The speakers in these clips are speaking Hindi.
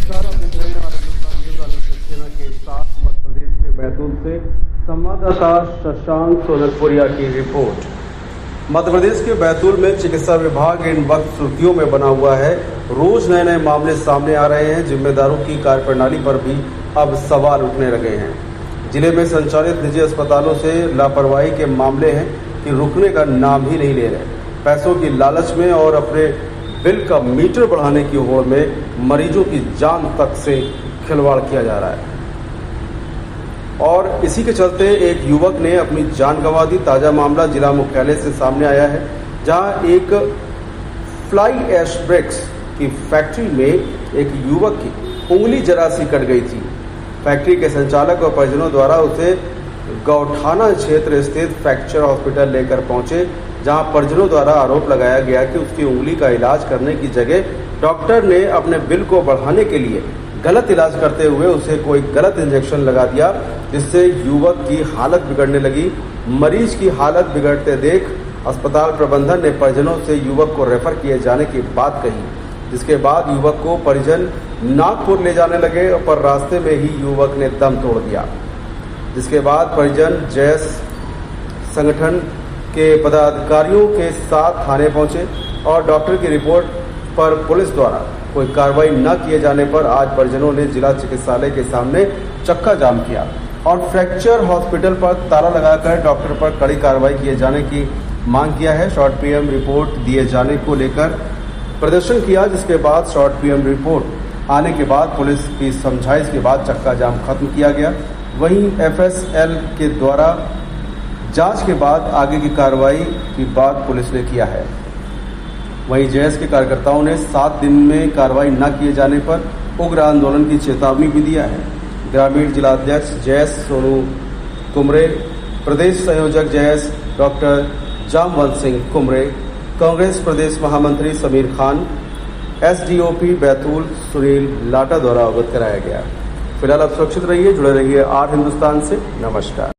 नमस्कार, आप देख रहे हैं हिंदुस्तान न्यूज़ आलोक सक्सेना के साथ। मध्य प्रदेश के बैतूल से संवाददाता शशांक सोनलपुरिया की रिपोर्ट। मध्य प्रदेश के बैतूल में चिकित्सा विभाग इन वक्त सुर्खियों में बना हुआ है। रोज नए नए मामले सामने आ रहे हैं। जिम्मेदारों की कार्यप्रणाली पर भी अब सवाल उठने लगे हैं। जिले में संचालित निजी अस्पतालों से लापरवाही के मामले हैं कि रुकने का नाम ही नहीं ले रहे। पैसों की लालच में और अपने बिल का मीटर बढ़ाने की होड़ में मरीजों की जान तक से खिलवाड़ किया जा रहा है और इसी के चलते एक युवक ने अपनी जान गंवा दी। ताजा मामला जिला मुख्यालय से सामने आया है, जहां एक फ्लाई ऐश ब्रिक्स की फैक्ट्री में एक युवक की उंगली जरा सी कट गई थी। फैक्ट्री के संचालक और परिजनों द्वारा उसे गौठाना क्षेत्र स्थित फ्रैक्चर हॉस्पिटल लेकर पहुंचे, जहां परिजनों द्वारा आरोप लगाया गया कि उसकी उंगली का इलाज करने की जगह डॉक्टर ने अपने बिल को बढ़ाने के लिए गलत इलाज करते हुए उसे कोई गलत इंजेक्शन लगा दिया, जिससे युवक की हालत बिगड़ने लगी। मरीज की हालत बिगड़ते देख अस्पताल प्रबंधन ने परिजनों से युवक को रेफर किए जाने की बात कही, जिसके बाद युवक को परिजन नागपुर ले जाने लगे, पर रास्ते में ही युवक ने दम तोड़ दिया। जिसके बाद परिजन जैस संगठन के पदाधिकारियों के साथ थाने पहुंचे और डॉक्टर की रिपोर्ट पर पुलिस द्वारा कोई कार्रवाई न किए जाने पर आज परिजनों ने जिला चिकित्सालय के सामने चक्का जाम किया और फ्रैक्चर हॉस्पिटल पर ताला लगाकर डॉक्टर पर कड़ी कार्रवाई किए जाने की मांग किया है। शॉर्ट पीएम रिपोर्ट दिए जाने को लेकर प्रदर्शन किया, जिसके बाद शॉर्ट पीएम रिपोर्ट आने के बाद पुलिस की समझाइश के बाद चक्का जाम खत्म किया गया। वहीं एफएसएल के द्वारा जांच के बाद आगे की कार्रवाई की बात पुलिस ने किया है। वहीं जेएस के कार्यकर्ताओं ने 7 दिन में कार्रवाई न किए जाने पर उग्र आंदोलन की चेतावनी भी दिया है। ग्रामीण जिलाध्यक्ष जेएस सोनू कुमरे, प्रदेश संयोजक जेएस डॉक्टर जामवंत सिंह कुमरे, कांग्रेस प्रदेश महामंत्री समीर खान, एसडीओपी बैतूल सुनील लाटा द्वारा अवगत कराया गया। फिलहाल आप सुरक्षित रहिए, जुड़े रहिए आर हिंदुस्तान से। नमस्कार।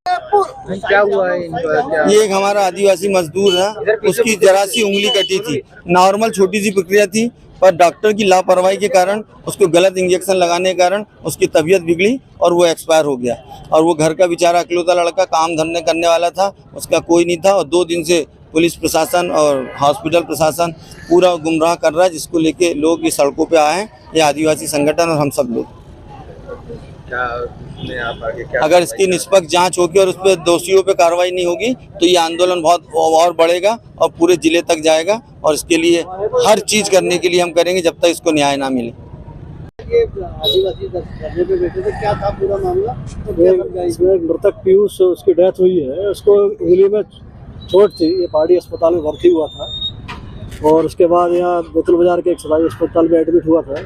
क्या हुआ है इनका? ये एक हमारा आदिवासी मजदूर है, उसकी जरा सी उंगली कटी थी। नॉर्मल छोटी सी प्रक्रिया थी, पर डॉक्टर की लापरवाही के कारण, उसको गलत इंजेक्शन लगाने के कारण उसकी तबीयत बिगड़ी और वो एक्सपायर हो गया। और वो घर का बेचारा अकेलौता लड़का, काम धंधे करने वाला था, उसका कोई नहीं था। और 2 दिन से पुलिस प्रशासन और हॉस्पिटल प्रशासन पूरा गुमराह कर रहा है, जिसको लेके लोग ये सड़कों पे आए हैं, ये आदिवासी संगठन और हम सब लोग। अगर इसकी निष्पक्ष जांच होगी और उस पर दोषियों पे कार्रवाई नहीं होगी तो ये आंदोलन बहुत और बढ़ेगा और पूरे जिले तक जाएगा। और इसके लिए हर चीज करने के लिए हम करेंगे जब तक इसको न्याय ना मिले। ये आदिवासी धरने पे बैठे थे, क्या था पूरा मामला? इसमें मृतक पीयूष, उसकी डेथ हुई है। उसको उंगली में चोट थी, ये पहाड़ी अस्पताल में भर्ती हुआ था और उसके बाद यहाँ बैतूल बाजार के एक सरकारी अस्पताल में एडमिट हुआ था।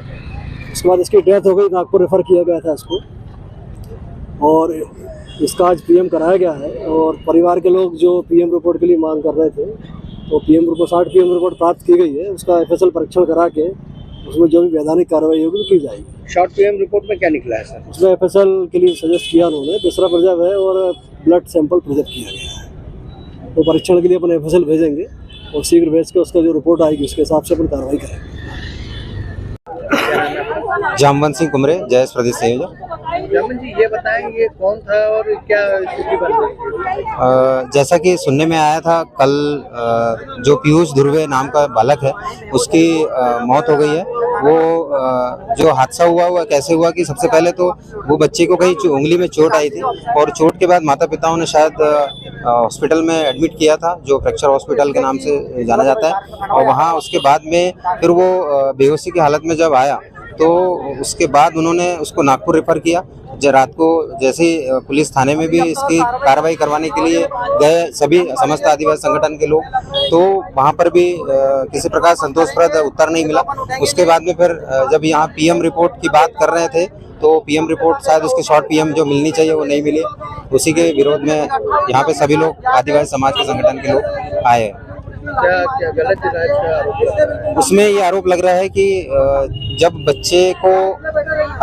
उसके बाद इसकी डेथ हो गई, नागपुर रेफर किया गया था इसको और इसका आज पीएम कराया गया है। और परिवार के लोग जो पीएम रिपोर्ट के लिए मांग कर रहे थे, तो पीएम रिपोर्ट 60 पीएम रिपोर्ट प्राप्त की गई है। उसका एफएसएल परीक्षण करा के उसमें जो भी वैधानिक कार्रवाई होगी की जाएगी। शॉर्ट पीएम रिपोर्ट में क्या निकला है सर? उसमें एफएसएल के लिए सजेस्ट किया उन्होंने, दूसरा प्रिजर्व है और ब्लड सैंपल प्रिजर्व किया गया है। तो परीक्षण के लिए अपन एफएसएल भेजेंगे और शीघ्र भेज के उसका जो रिपोर्ट आएगी उसके हिसाब से अपन कार्रवाई करेंगे। जामवंत सिंह कुमरे, जयस प्रदेश संयोजक। जामन जी, ये बताएं ये कौन था और क्या स्थिति बन रही है? जैसा कि सुनने में आया था, कल जो पीयूष ध्रुवे नाम का बालक है उसकी मौत हो गई है। वो जो हादसा हुआ वो कैसे हुआ कि सबसे पहले तो वो बच्चे को कहीं उंगली में चोट आई थी और चोट के बाद माता पिताओं ने शायद हॉस्पिटल में एडमिट किया था, जो फ्रैक्चर हॉस्पिटल के नाम से जाना जाता है। और वहाँ उसके बाद में फिर वो बेहोशी की हालत में जब आया तो उसके बाद उन्होंने उसको नागपुर रेफर किया। रात को जैसे पुलिस थाने में भी इसकी कार्रवाई करवाने के लिए गए सभी समस्त आदिवासी संगठन के लोग, तो वहाँ पर भी किसी प्रकार संतोषप्रद उत्तर नहीं मिला। उसके बाद में फिर जब यहाँ पीएम रिपोर्ट की बात कर रहे थे तो पीएम रिपोर्ट शायद उसकी शॉर्ट पीएम जो मिलनी चाहिए वो नहीं मिली। उसी के विरोध में यहाँ पे सभी लोग आदिवासी समाज के संगठन के लोग आए हैं। क्या गलत इलाज का आरोप? उसमें ये आरोप लग रहा है कि जब बच्चे को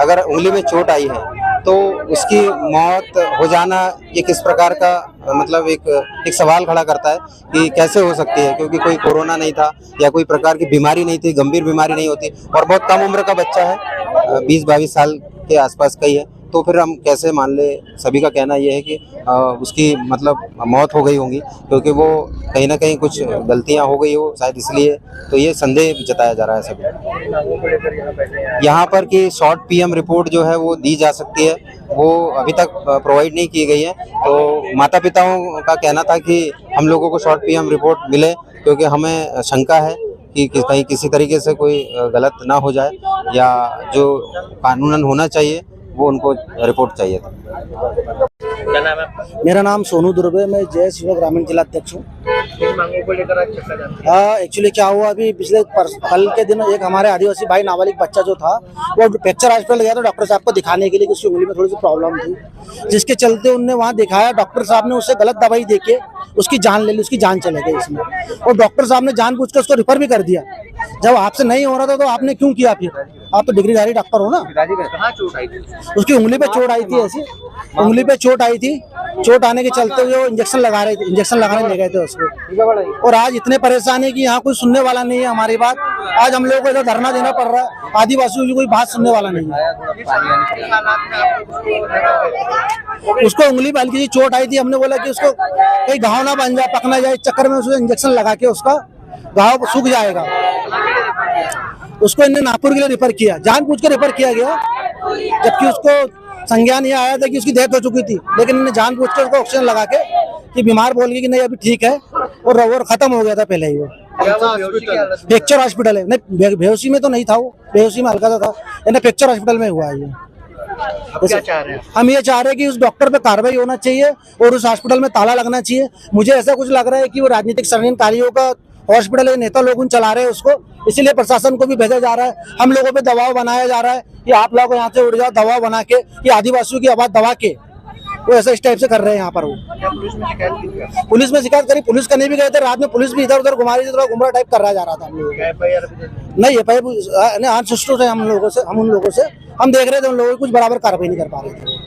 अगर उंगली में चोट आई है तो उसकी मौत हो जाना ये किस प्रकार का मतलब एक सवाल खड़ा करता है कि कैसे हो सकती है, क्योंकि कोई कोरोना नहीं था या कोई प्रकार की बीमारी नहीं थी, गंभीर बीमारी नहीं होती और बहुत कम उम्र का बच्चा है 20-22 साल के आसपास का ही है, तो फिर हम कैसे मान ले। सभी का कहना ये है कि उसकी मतलब मौत हो गई होगी, क्योंकि वो कहीं ना कहीं कुछ गलतियां हो गई हो शायद, इसलिए तो ये संदेह जताया जा रहा है सभी। यहाँ पर कि शॉर्ट पीएम रिपोर्ट जो है वो दी जा सकती है, वो अभी तक प्रोवाइड नहीं की गई है। तो माता पिताओं का कहना था कि हम लोगों को शॉर्ट पीएम रिपोर्ट मिले, क्योंकि हमें शंका है कि कहीं किसी तरीके से कोई गलत ना हो जाए, या जो कानूनन होना चाहिए वो उनको रिपोर्ट चाहिए था। क्या नाम है आपका? मेरा नाम सोनू दुर्वे, मैं जय शिव ग्रामीण जिला अध्यक्ष हूँ। किन मांगों को लेकर आज चक्का जाम है? एक्चुअली क्या हुआ, अभी पिछले कल के दिन एक हमारे आदिवासी भाई नाबालिग बच्चा जो था वो फ्रैक्चर हॉस्पिटल गया था डॉक्टर साहब को दिखाने के लिए कि उसकी उंगली में थोड़ी सी प्रॉब्लम थी, जिसके चलते उनने वहाँ दिखाया। डॉक्टर साहब ने उसे गलत दवाई देके उसकी जान ले ली, उसकी जान चले गई इसमें। और डॉक्टर साहब ने जानबूझकर उसको रिफर भी कर दिया। जब आपसे नहीं हो रहा था तो आपने क्यों किया? फिर आप तो डिग्रीधारी डॉक्टर हो ना। कहाँ चोट आई थी? उसकी उंगली पे चोट आई थी, ऐसी उंगली पे चोट आई थी। चोट आने के चलते हुए वो इंजेक्शन लगा रहे थे, इंजेक्शन लगाने ले गए थे उसको। और आज इतने परेशान है कि यहाँ कोई सुनने वाला नहीं है हमारी बात। आज हम लोगों को इधर धरना देना पड़ रहा है, आदिवासियों की कोई बात सुनने वाला नहीं है। उसको उंगली पे हल्की सी चोट आई थी, हमने बोला कि उसको कहीं घाव ना बन जाए, पकना जाए, इस चक्कर में उसको इंजेक्शन लगा के उसका घाव सूख जाएगा। उसको इन्हें नागपुर के लिए रेफर किया, जानबूझ के रेफर किया गया, जबकि उसको संज्ञान ये आया था कि उसकी डेथ हो चुकी थी। लेकिन इन्हें जानबूझ के उसको ऑक्सीजन लगा के कि बीमार बोल के कि नहीं अभी ठीक है, और खत्म हो गया था पहले ही वो। फ्रैक्चर हॉस्पिटल है, नहीं बेहोशी में तो नहीं था वो, बेहोशी में हल्का सा था, यानी फ्रैक्चर हॉस्पिटल में हुआ है ये। क्या चाह रहे हैं? हम ये चाह रहे हैं कि उस डॉक्टर पे कार्रवाई होना चाहिए और उस हॉस्पिटल में ताला लगना चाहिए। मुझे ऐसा कुछ लग रहा है कि वो राजनीतिक षड्यंत्रकारियों का हॉस्पिटल है, नेता लोग उन चला रहे हैं उसको, इसीलिए प्रशासन को भी भेजा जा रहा है। हम लोगों पे दबाव बनाया जा रहा है कि आप लोग यहाँ से उड़ जाओ, दबाव बना के कि आदिवासियों की आवाज दबा के वो ऐसा इस टाइप से कर रहे हैं यहाँ पर। वो पुलिस में शिकायत की थी? पुलिस में शिकायत करी, पुलिस करने भी गए थे रात में, पुलिस भी इधर उधर घुमा रही थी, थोड़ा गुमराह टाइप कर रहा जा रहा था हम लोगों को। FIR अभी तक नहीं ये आज सुष्टु थे हम लोगों से, हम उन लोगों से हम देख रहे थे, उन लोगों की कुछ बराबर कार्रवाई नहीं कर पा रहे थे।